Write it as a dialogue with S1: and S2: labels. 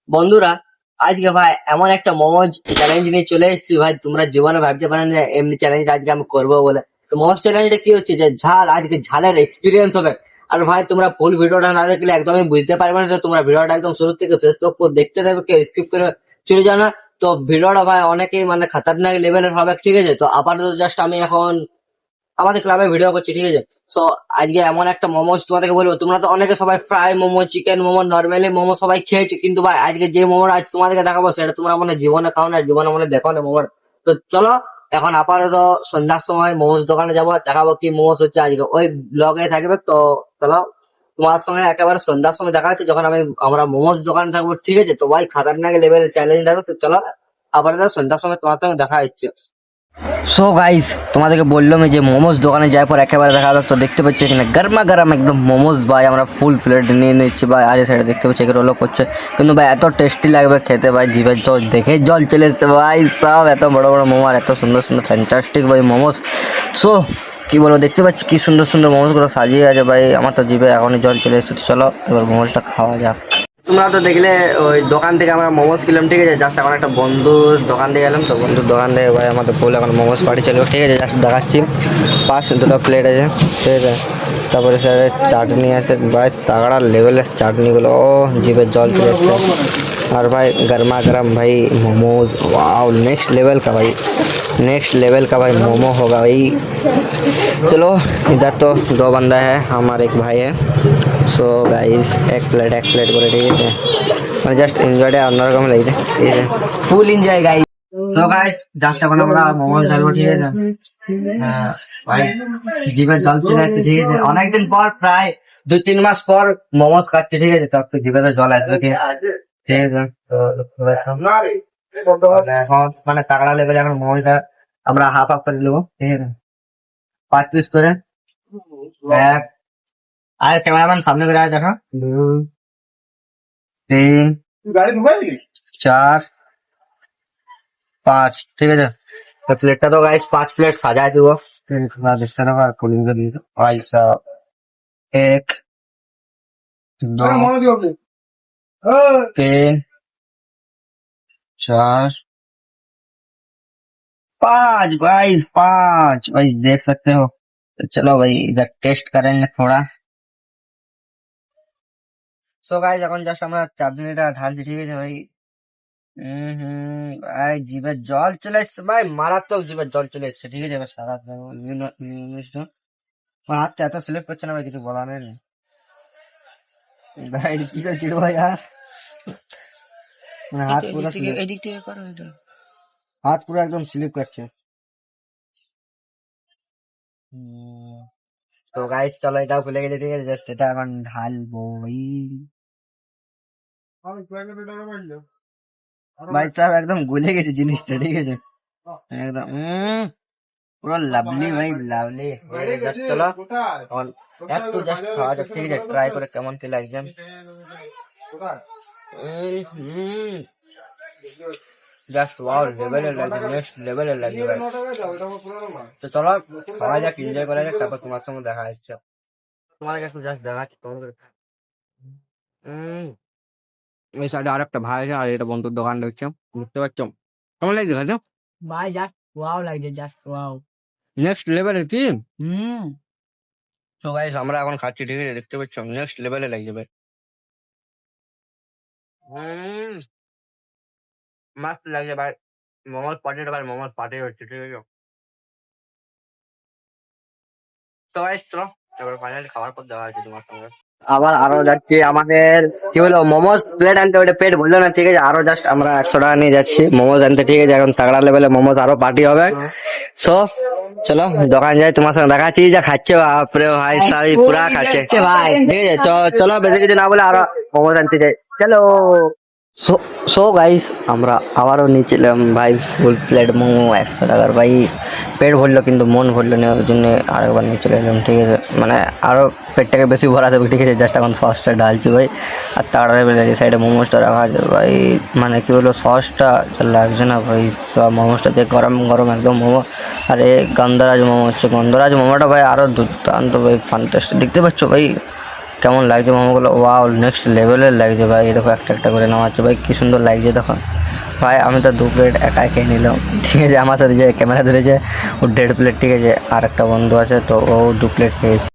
S1: বন্ধুরা, আজকে ভাই এমন একটা মোমোজ চ্যালেঞ্জ নিয়ে চলে এসেছি ভাই, তোমরা জীবনে ভাবতে পারেন যে এমনি চ্যালেঞ্জ আজকে আমি করবো বলে। তো মোমোজ চ্যালেঞ্জটা কি হচ্ছে যে আজকে ঝালের এক্সপিরিয়েন্স হবে। আর ভাই তোমরা ফুল ভিডিওটা না দেখলে একদমই বুঝতে পারবে না, যে তোমরা ভিডিওটা একদম শুরু থেকে শেষ পর্যন্ত দেখতে থাকবে, কেউ স্কিপ করে চলে যাও না। তো ভিডিওটা ভাই অনেকেই মানে খাতারনাক লেভেলের হবে, ঠিক আছে? তো আপাতত জাস্ট আমি এখন আমাদের ক্লাবে ভিডিও করছি, ঠিক আছে? সো আজকে এমন একটা মোমোজ তোমাদেরকে বলবো। তোমরা তো অনেকে সবাই fry momo, chicken momo, normally momo সবাই খেয়েছে, কিন্তু ভাই আজকে যে মোমোটা আজ তোমাদেরকে দেখাবো সেটা তোমরা মানে জীবনে খাও না, জীবনে মানে দেখো না মোমোর। তো চলো এখন আপাতত সন্ধ্যার সময় মোমোজ দোকানে যাবো, দেখাবো কি মোমোজ হচ্ছে আজকে, ওই ব্লগে থাকবে। তো চলো তোমার সঙ্গে একেবারে সন্ধ্যার সময় দেখা হচ্ছে, যখন আমরা মোমোজ দোকানে থাকবো, ঠিক আছে? তো ভাই খাতারনাক লেভেলের চ্যালেঞ্জ থাকবে। তো চলো আপাতত সন্ধ্যার সময় তোমার সঙ্গে দেখা হচ্ছে। সো গাইস, তোমাদেরকে বললাম যে মোমোজ দোকানে যাওয়ার পর একেবারে দেখা যাবে। তো দেখতে পাচ্ছি এখানে গরমা গরম একদম মোমোজ ভাই, আমরা ফুল প্লেট নিয়ে নিচ্ছি ভাই। আর সাইডে দেখতে পাচ্ছি এগুলো রোল করছে, কিন্তু ভাই এত টেস্টি লাগবে খেতে ভাই, জিভের জল দেখে জল চলে এসছে ভাই। সব এত বড় বড় মোমো আর এত সুন্দর সুন্দর ফ্যান্টাস্টিক ভাই মোমোজ। সো কি বলবো, দেখতে পাচ্ছি কি সুন্দর সুন্দর মোমোজগুলো সাজিয়ে আছে ভাই, আমার তো জিভে এখনই জল চলে এসেছে। তো চলো এবার মোমোজটা খাওয়া যাক। তোমরা তো দেখলে ওই দোকান থেকে আমরা মোমোজ কিনলাম, ঠিক আছে? জাস্ট এখন একটা বন্ধুর দোকান থেকে গেলাম, তো বন্ধুর দোকান থেকে ভাই আমাদের ফুল এখন মোমোজ পার্টি চলবে, ঠিক আছে? জাস্ট দেখাচ্ছি, পাঁচ দুটো প্লেট আছে, ঠিক আছে? তারপরে স্যার চাটনি আছে ভাই, তাগড়া লেভেলের চাটনিগুলো, ও জিভের জল চলে এসছে। और भाई गर्मा गर्म भाई मोमोज, वाओ नेक्स्ट लेवल का भाई, नेक्स्ट लेवल का भाई मोमो होगा भाई। चलो इधर तो दो बंदा है, हमारे एक भाई है। सो गाइस एक प्लेट করে, ঠিক আছে? মানে জাস্ট এনজয়টা অন্যরকম লাগছে, ঠিক আছে? Full enjoy guys. So guys just এখন আমরা মোমোজ খাবো, ঠিক আছে? হ্যাঁ ভাই, জিভে জল চলে আসছে, ঠিক আছে? অনেকদিন পর, প্রায় 2-3 মাস পর মোমোজ খাচ্ছি, ঠিক আছে? তো একটু জিভে তো জল আসবে, ঠিক আছে? ঠিক আছে, তো এখন মানে তাগড়া লেভেলে এখন মোমোজটা আমরা হাফ হাফ করে নেবো, ঠিক আছে? 5 পিস করে। এক, আর ক্যামেরাম্যান সামনে করে আয়, দেখা। 2, 3, 4, 5, ঠিক আছে? তো প্লেটটা তো গাইস 5 প্লেট সাজায় দিব, দেখতে দেবো আর কুলিং দিয়ে দেবো ভাই সব। 1, 2, 3, 4, 5 गाइस, 5 भाई देख सकते हो। तो चलो भाई इधर टेस्ट करेंगे थोड़ा। সো গাইস এখন জাস্ট আমরা চাটনিটা ঢালছি, ঠিক আছে ভাই? ভাই জিভের জল চলে এসছে ভাই, মারাত্মক জিভের জল চলে এসছে, ঠিক আছে? এবার সারা জিনিসটা আমার হাতটা এত স্লিপ করছে না ভাই, কিছু বলার নেই ভাই। এটা কি করে চিড়বো यार, মানে হাত পুরো এদিক থেকে করো, এটা হাত পুরো একদম স্লিপ করছে। তো গাইস চলো এটাও ভুলে গেছি, ঠিক আছে? জাস্ট এটা এখন ঢালবো ভাই। ভাই সাহেব একদম গলে গেছে জিনিসটা, ঠিক আছে? একদম পুরো লাভলি ভাই, লাভলি। জাস্ট চলো এখন একটু জাস্ট খাওয়া যাক, ঠিক আছে? ট্রাই করে কেমন কি লাগছে। জাস্ট ওয়াও লেভেলের লাগছে, নেক্সট লেভেলের লাগছে ভাই। তো চলো খাওয়া যাক, এনজয় করা যাক, তারপর তোমার সঙ্গে দেখা হচ্ছে। তোমাদের কাছে জাস্ট দেখাচ্ছি তোমাদের। এই সাইডে আর একটা ভাই আছে, আর এটা বন্ধুর দোকান দেখছো, বুঝতে পারছো? কেমন লাগছে খাইছো
S2: ভাই? জাস্ট ওয়াও লাগছে, জাস্ট ওয়াও।
S1: নেক্সট লেভেলের কি? তো গাইস আমরা এখন খাচ্ছি, ঠিক আছে? দেখতে পাচ্ছ নেক্সট লেভেলে লাগছে ভাই। মস্ত লাগছে ভাই, মোমোজ পার্টিটা ভাই, মোমোজ পার্টি হচ্ছে, ঠিক আছে? তো গাইস চলো এবার ফাইনালি খাওয়ার পর দেখা হচ্ছে তোমার সঙ্গে। আবার আরো যাচ্ছি, আমাদের কি বলবো মোমোজ প্লেট আনতে, ওটা পেট ভরলো না, ঠিক আছে? আরো জাস্ট আমরা 100 টাকা নিয়ে যাচ্ছি মোমোজ আনতে, ঠিক আছে? এখন তাগড়া লেভেলে মোমোজ আরো পার্টি হবে। সো চলো দোকান যাই, তোমার সঙ্গে দেখাচ্ছি। যা খাচ্ছে বাপরে ভাই, সবাই পুরা খাচ্ছে ভাই, ঠিক আছে? চলো বেশি কিছু না বলে আরো মোমোজ আনতে যাই, চলো। সো সো গাইস আমরা আবারও নিয়েছিলাম ভাই ফুল প্লেট মোমো 100 টাকার ভাই। পেট ভরলো কিন্তু মন ভরলো না, ওই জন্য আরেকবার নিয়ে চলে এলাম, ঠিক আছে? মানে আরও পেটটাকে বেশি ভরা দেবে, ঠিক আছে? জাস্ট এখন সসটা ঢালছি ভাই, আর তার এই সাইডে মোমোজটা রাখা আছে ভাই। মানে কি বলবো, সসটা লাগছে না ভাই, সব মোমোজটা দিয়ে গরম গরম একদম মোমো। আর এই গন্ধরাজ মোমো হচ্ছে, গন্ধরাজ মোমোটা ভাই আরও দুর্দান্ত ভাই, ফান্টাস্টিক। দেখতে পাচ্ছ ভাই কেমন লাগছে মোমোগুলো? ওয়াও, নেক্সট লেভেলের লাগছে ভাই। এই দেখো একটা একটা করে নামাচ্ছে ভাই, কি সুন্দর লাগছে দেখো ভাই। আমি তো 2 প্লেট একাই খেয়ে নিলাম, ঠিক আছে। আমার সাথে যে ক্যামেরা ধরেছে ও 1.5 প্লেট, ঠিক আছে। আর একটা বন্ধু আছে তো ও 2 প্লেট খেয়েছে।